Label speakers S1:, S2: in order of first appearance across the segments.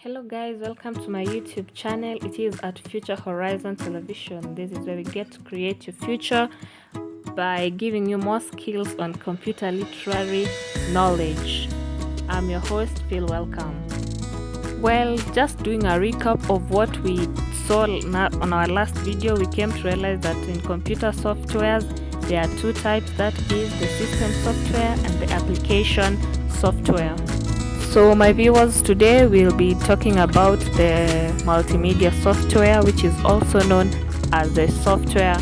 S1: Hello guys, welcome to my YouTube channel. It is at Future Horizon Television. This is where we get to create your future by giving you more skills on computer literary knowledge. I'm your host, Phil. Welcome. Well, just doing a recap of what we saw on our last video, we came to realize that in computer softwares there are two types, that is the system software and the application software. So my viewers, today we'll be talking about the multimedia software, which is also known as the software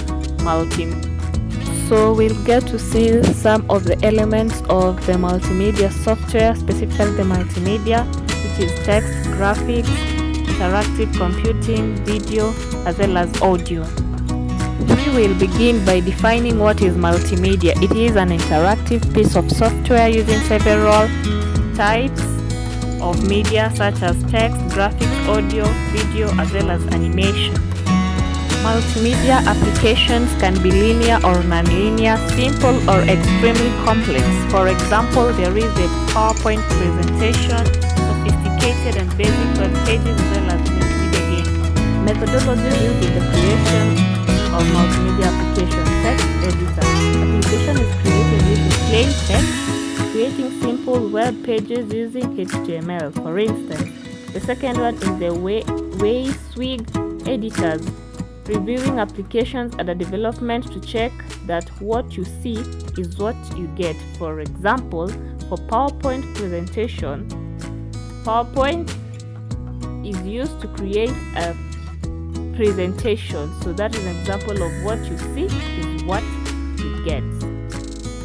S1: So we'll get to see some of the elements of the multimedia software, specifically the multimedia, which is text, graphics, interactive computing, video, as well as audio. We will begin by defining what is multimedia. It is an interactive piece of software using several types of media such as text, graphics, audio, video, as well as animation. Multimedia applications can be linear or non-linear, simple or extremely complex. For example, there is a PowerPoint presentation, sophisticated and basic web pages, as well as multimedia games. Methodology used in the creation of multimedia application. Text editor. Application is created using plain text, creating simple web pages using HTML, for instance. The second one is the WYSIWYG editors, reviewing applications under development to check that what you see is what you get. For example, for PowerPoint presentation, PowerPoint is used to create a presentation. So that is an example of what you see is what you get.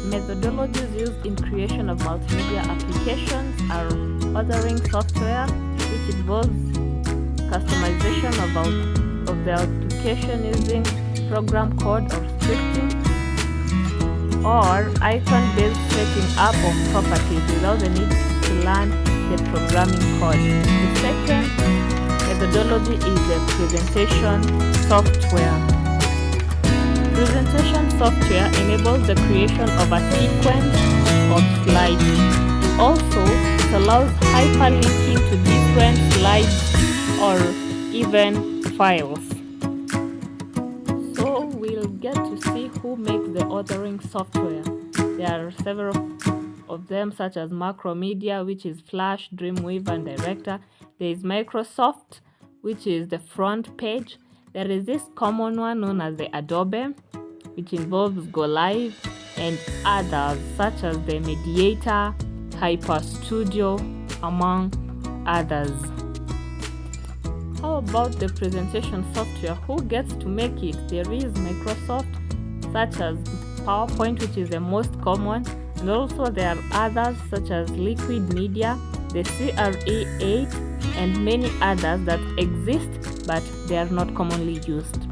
S1: Methodologies used in creation of multimedia applications are authoring software, which involves customization of the application using program code or scripting, or icon-based setting up of properties without the need to learn the programming code. The second methodology is the presentation software. Presentation software enables the creation of a sequence of slides. It also allows hyperlinking to different slides or even files. So we'll get to see who makes the authoring software. There are several of them, such as Macromedia, which is Flash, Dreamweaver, and Director. There is Microsoft, which is the front page. There is this common one known as the Adobe, which involves Go Live, and others such as the Mediator, Hyper Studio, among others. How about the presentation software? Who gets to make it? There is Microsoft, such as PowerPoint, which is the most common, and also there are others such as Liquid Media, the CRE8, and many others that exist but they are not commonly used.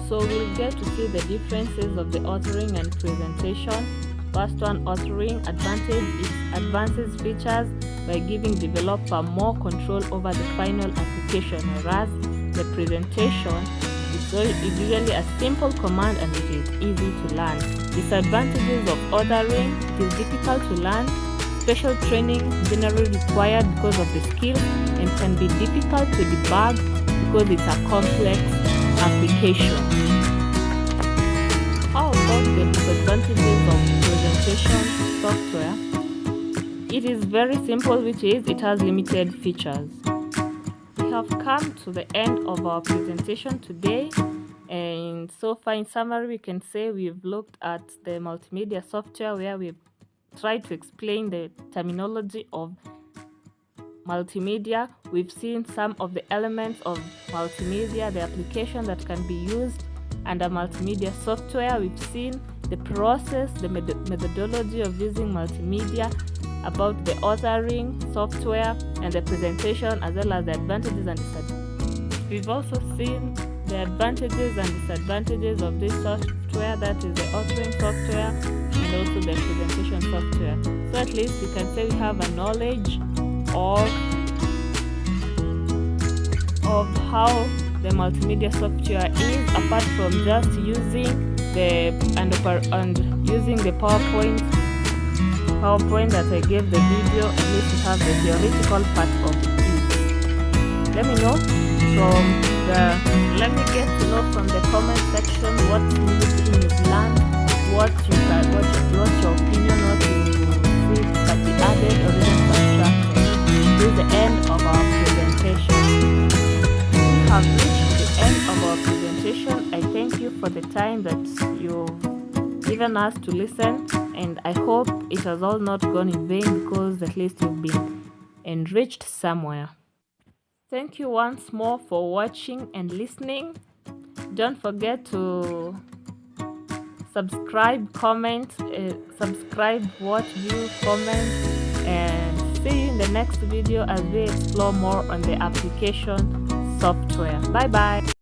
S1: So we'll get to see the differences of the authoring and presentation. First one, authoring advantage. It advances features by giving developer more control over the final application, whereas the presentation is usually a simple command and it is easy to learn. Disadvantages of authoring: it is difficult to learn, special training generally required because of the skill, and can be difficult to debug because it's a complex application. How about the disadvantages of presentation software? It is very simple, which is it has limited features. We have come to the end of our presentation today, and so far in summary we can say we've looked at the multimedia software, where we've tried to explain the terminology of multimedia. We've seen some of the elements of multimedia, the application that can be used under multimedia software. We've seen the process, the methodology of using multimedia, about the authoring software and the presentation, as well as the advantages and disadvantages. We've also seen the advantages and disadvantages of this software, that is the authoring software and also the presentation software. So at least we can say we have a knowledge of how the multimedia software is, apart from just using the using the PowerPoint that I gave the video. At least we have the theoretical part of it. Let me know let me get to know from the comment section what new thing you've learned, what your opinion, what you think can be added or even subtracted. This is the end of our presentation. We have reached the end of our presentation. I thank you for the time that you've given us to listen, and I hope it has all not gone in vain, because at least you've been enriched somewhere. Thank you once more for watching and listening. Don't forget to subscribe, comment, subscribe, watch, view, comment, and see you in the next video as we explore more on the application software. Bye bye.